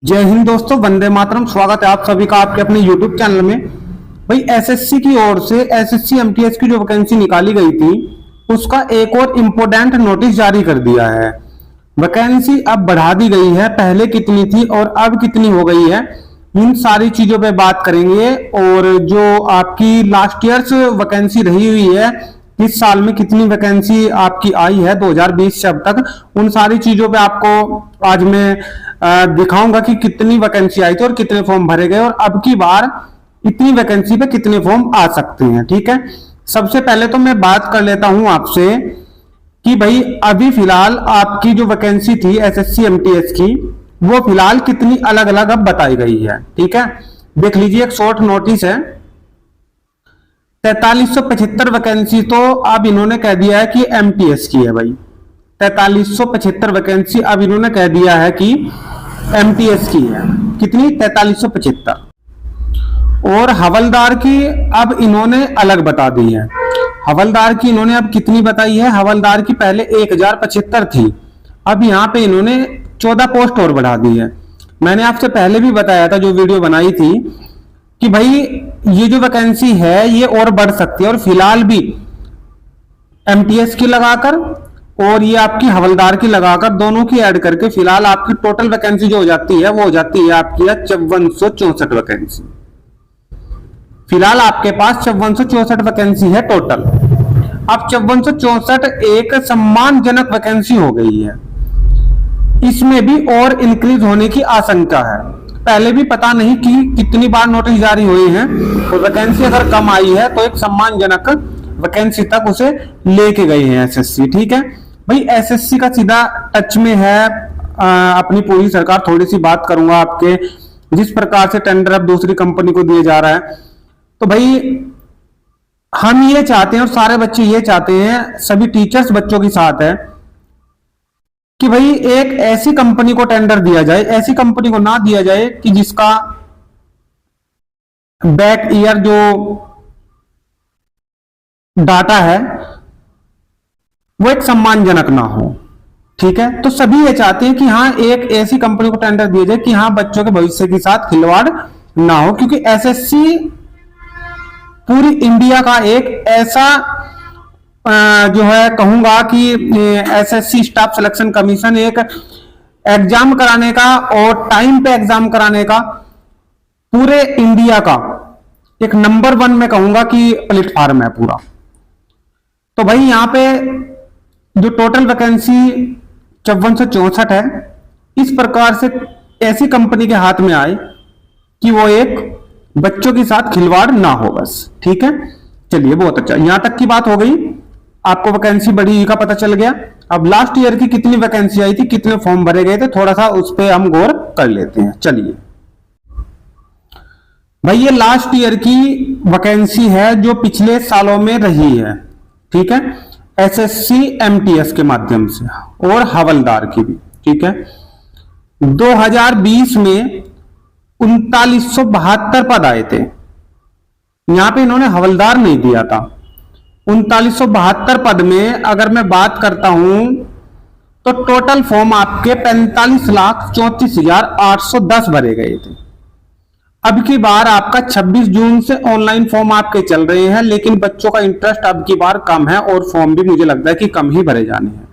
जय हिंद दोस्तों, वंदे मातरम। स्वागत है आप सभी का आपके अपने YouTube चैनल में। भाई एसएससी की ओर से एसएससी एमटीएस की जो वैकेंसी निकाली गई थी उसका एक और इम्पोर्टेंट नोटिस जारी कर दिया है। वैकेंसी अब बढ़ा दी गई है, पहले कितनी थी और अब कितनी हो गई है, इन सारी चीजों पे बात करेंगे। और जो आपकी लास्ट ईयर्स वैकेंसी रही हुई है, इस साल में कितनी वैकेंसी आपकी आई है 2020 से अब तक, उन सारी चीजों पे आपको आज मैं दिखाऊंगा कि कितनी वैकेंसी आई थी और कितने फॉर्म भरे गए और अब की बार इतनी वैकेंसी पे कितने फॉर्म आ सकते हैं। ठीक है, सबसे पहले तो मैं बात कर लेता हूं आपसे कि भाई अभी फिलहाल आपकी जो वैकेंसी थी एसएससी एमटीएस की, वो फिलहाल कितनी अलग अलग अब बताई गई है। ठीक है, देख लीजिए, एक शॉर्ट नोटिस है। 4375 वैकेंसी तो अब इन्होंने कह दिया है कि एमटीएस की है। भाई 4375 वैकेंसी अब इन्होंने कह दिया है कि एमटीएस की है। कितनी? 4375। और हवलदार की अब इन्होंने अलग बता दी है। हवलदार की इन्होंने अब कितनी बताई है? हवलदार की पहले 1075 थी, अब यहां पे इन्होंने 14 पोस्ट और बढ़ा दी है। मैंने आपसे पहले भी बताया था, जो वीडियो बनाई थी, कि भाई ये जो वैकेंसी है ये और बढ़ सकती है। और फिलहाल भी एमटीएस की लगाकर और ये आपकी हवलदार की लगाकर, दोनों की ऐड करके फिलहाल आपकी टोटल वैकेंसी जो हो जाती है वो हो जाती है आपकी 5464 वैकेंसी। फिलहाल आपके पास 5464 वैकेंसी है टोटल। अब 5464 एक सम्मानजनक वैकेंसी हो गई है, इसमें भी और इंक्रीज होने की आशंका है। पहले भी पता नहीं कि कितनी बार नोटिस जारी हुए हैं, तो वैकेंसी अगर कम आई है तो एक सम्मानजनक वैकेंसी तक उसे लेके गए हैं एसएससी। ठीक है भाई, एसएससी का सीधा टच में है अपनी पूरी सरकार। थोड़ी सी बात करूंगा आपके, जिस प्रकार से टेंडर अब दूसरी कंपनी को दिया जा रहा है, तो भाई हम ये चाहते हैं और सारे बच्चे ये चाहते हैं, सभी टीचर्स बच्चों के साथ है, कि भाई एक ऐसी कंपनी को टेंडर दिया जाए, ऐसी कंपनी को ना दिया जाए कि जिसका बैक ईयर जो डाटा है वो एक सम्मानजनक ना हो। ठीक है, तो सभी ये चाहते हैं कि हाँ एक ऐसी कंपनी को टेंडर दिया जाए कि हाँ बच्चों के भविष्य के साथ खिलवाड़ ना हो। क्योंकि एसएससी पूरी इंडिया का एक ऐसा जो है कहूंगा कि एसएससी स्टाफ सिलेक्शन कमीशन एक एग्जाम कराने का और टाइम पे एग्जाम कराने का पूरे इंडिया का एक नंबर 1 में कहूंगा कि प्लेटफॉर्म है पूरा। तो भाई यहां पे जो टोटल वैकेंसी 5464 है, इस प्रकार से ऐसी कंपनी के हाथ में आए कि वो एक बच्चों के साथ खिलवाड़ ना हो बस। ठीक है, चलिए बहुत अच्छा, यहां तक की बात हो गई। आपको वैकेंसी बढ़ी का पता चल गया। अब लास्ट ईयर की कितनी वैकेंसी आई थी, कितने फॉर्म भरे गए थे, थोड़ा सा उस पर हम गौर कर लेते हैं। चलिए भाई, ये लास्ट ईयर की वैकेंसी है जो पिछले सालों में रही है। ठीक है, एसएससी एमटीएस के माध्यम से और हवलदार की भी। ठीक है, 2020 में 3972 पद आए थे। यहां पे इन्होंने हवलदार नहीं दिया था। 3972 पद में अगर मैं बात करता हूं तो टोटल फॉर्म आपके 45,34,810 भरे गए थे। अब की बार आपका 26 जून से ऑनलाइन फॉर्म आपके चल रहे हैं, लेकिन बच्चों का इंटरेस्ट अब की बार कम है और फॉर्म भी मुझे लगता है कि कम ही भरे जाने हैं।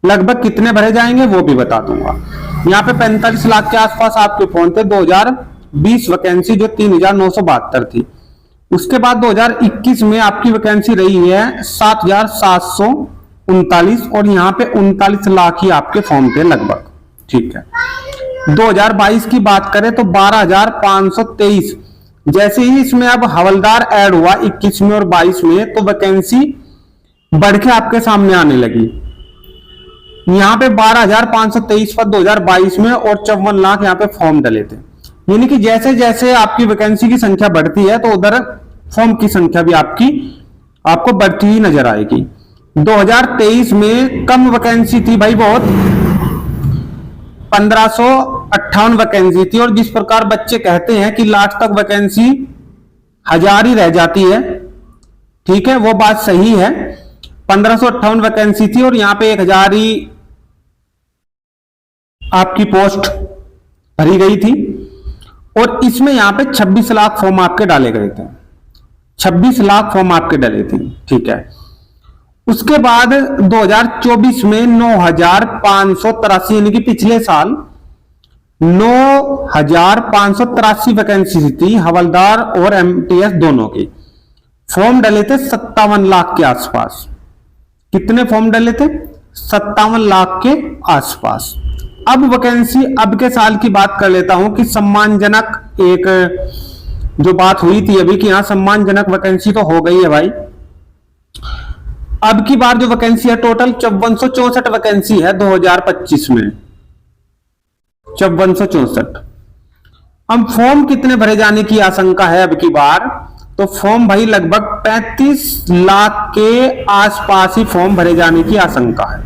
लगभग कितने भरे जाएंगे वो भी बता दूंगा। यहाँ पे 45 लाख के आसपास आपके फॉर्म थे 2020 वैकेंसी, जो 3972 थी। उसके बाद 2021 में आपकी वैकेंसी रही है 7739 और यहाँ पे 39 लाख ही आपके फॉर्म थे लगभग। ठीक है, 2022 की बात करें तो 12,523। जैसे ही इसमें अब हवलदार ऐड हुआ 21 में और 22 में, तो वैकेंसी बढ़ के आपके सामने आने लगी। यहां पे 12,523 पद 2022 में और 54 लाख यहाँ पे फॉर्म डले थे। यानी कि जैसे जैसे आपकी वैकेंसी की संख्या बढ़ती है तो उधर फॉर्म की संख्या भी आपको बढ़ती ही नजर आएगी। 2023 में कम वैकेंसी थी भाई, बहुत 1558 वैकेंसी थी। और जिस प्रकार बच्चे कहते हैं कि लास्ट तक वैकेंसी 1000 ही रह जाती है, ठीक है, वो बात सही है। 1558 वैकेंसी थी और यहां पे 1000 ही आपकी पोस्ट भरी गई थी और इसमें यहां पे 26 लाख फॉर्म आपके डाले गए थे। 26 लाख फॉर्म आपके डाले थे, ठीक है। उसके बाद 2024 में 9,583 यानी कि पिछले साल 9,583 वैकेंसी थी हवलदार और एमटीएस दोनों की। फॉर्म डले थे 57 लाख के आसपास। कितने फॉर्म डले थे? 57 लाख के आसपास। अब वैकेंसी अब के साल की बात कर लेता हूं कि सम्मानजनक एक जो बात हुई थी अभी कि यहां सम्मानजनक वैकेंसी तो हो गई है भाई। अब की बार जो वैकेंसी है टोटल 5464 वैकेंसी है 2025 में, 5464। अब फॉर्म कितने भरे जाने की आशंका है अब की बार? तो फॉर्म भाई लगभग 35 लाख के आसपास ही फॉर्म भरे जाने की आशंका है।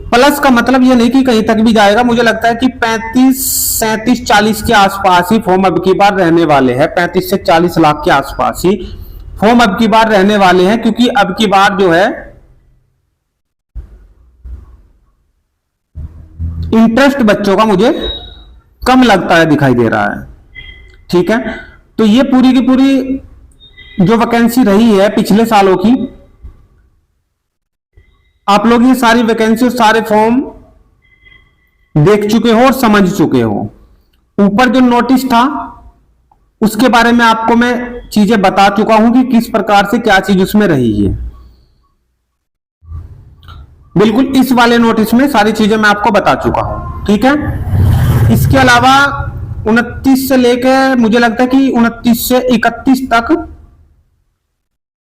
प्लस का मतलब यह नहीं कि कहीं तक भी जाएगा, मुझे लगता है कि 35, 37, 40 के आसपास ही फॉर्म अब की बार रहने वाले हैं। 35 से 40 लाख के आसपास ही फॉर्म अब की बार रहने वाले हैं, क्योंकि अब की बार जो है इंटरेस्ट बच्चों का मुझे कम लगता है, दिखाई दे रहा है, ठीक है। तो ये पूरी की पूरी जो वैकेंसी रही है पिछले सालों की, आप लोग ये सारी वैकेंसी और सारे फॉर्म देख चुके हो और समझ चुके हो। ऊपर जो नोटिस था उसके बारे में आपको मैं चीजें बता चुका हूं कि किस प्रकार से क्या चीज उसमें रही है। बिल्कुल इस वाले नोटिस में सारी चीजें मैं आपको बता चुका हूं, ठीक है। इसके अलावा 29 से लेकर मुझे लगता है कि 29 से 31 तक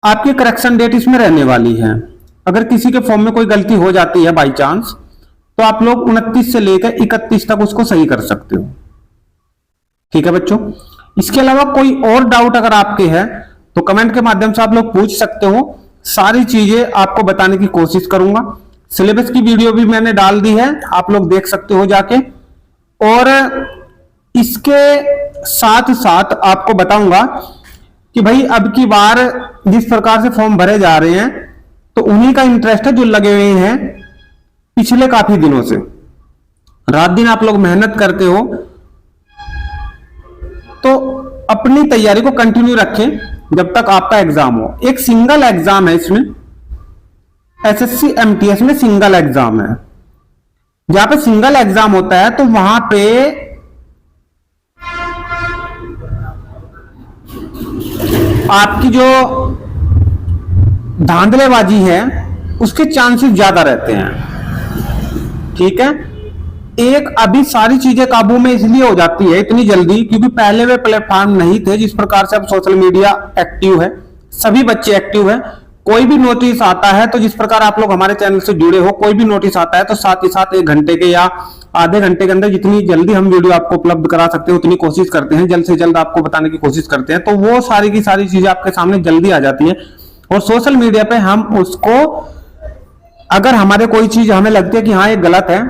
आपकी करेक्शन डेट इसमें रहने वाली है। अगर किसी के फॉर्म में कोई गलती हो जाती है बाई चांस, तो आप लोग 29 से लेकर 31 तक उसको सही कर सकते हो, ठीक है बच्चों। इसके अलावा कोई और डाउट अगर आपके हैं तो कमेंट के माध्यम से आप लोग पूछ सकते हो। सारी चीजें आपको बताने की कोशिश करूंगा। सिलेबस की वीडियो भी मैंने डाल दी है, आप लोग देख सकते हो जाके। और इसके साथ साथ आपको बताऊंगा कि भाई अब की बार जिस प्रकार से फॉर्म भरे जा रहे हैं, तो उन्हीं का इंटरेस्ट है जो लगे हुए हैं पिछले काफी दिनों से। रात दिन आप लोग मेहनत करते हो, तो अपनी तैयारी को कंटिन्यू रखें जब तक आपका एग्जाम हो। एक सिंगल एग्जाम है इसमें, एसएससी एमटीएस में सिंगल एग्जाम है। जहां पे सिंगल एग्जाम होता है तो वहां पे आपकी जो धांधलेबाजी है उसके चांसेस ज्यादा रहते हैं, ठीक है। एक अभी सारी चीजें काबू में इसलिए हो जाती है इतनी जल्दी क्योंकि पहले वे प्लेटफॉर्म नहीं थे जिस प्रकार से अब सोशल मीडिया एक्टिव है, सभी बच्चे एक्टिव है। कोई भी नोटिस आता है तो जिस प्रकार आप लोग हमारे चैनल से जुड़े हो, कोई भी नोटिस आता है तो साथ ही साथ 1 घंटे के या आधे घंटे के अंदर जितनी जल्दी हम वीडियो आपको उपलब्ध करा सकते हैं उतनी कोशिश करते हैं, जल्द से जल्द आपको बताने की कोशिश करते हैं। तो वो सारी की सारी चीजें आपके सामने जल्दी आ जाती है। और सोशल मीडिया पे हम उसको, अगर हमारे कोई चीज हमें लगती है कि हाँ ये गलत है,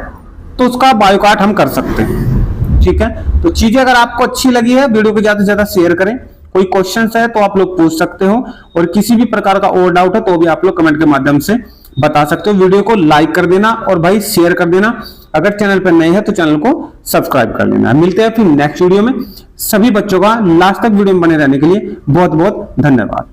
तो उसका बायकॉट हम कर सकते हैं, ठीक है। तो चीजें अगर आपको अच्छी लगी है, वीडियो को ज्यादा से ज्यादा शेयर करें। कोई क्वेश्चन है तो आप लोग पूछ सकते हो, और किसी भी प्रकार का और डाउट है तो भी आप लोग कमेंट के माध्यम से बता सकते हो। वीडियो को लाइक कर देना और भाई शेयर कर देना। अगर चैनल पर नए हैं तो चैनल को सब्सक्राइब कर लेना। मिलते हैं फिर नेक्स्ट वीडियो में। सभी बच्चों का लास्ट तक वीडियो में बने रहने के लिए बहुत बहुत धन्यवाद।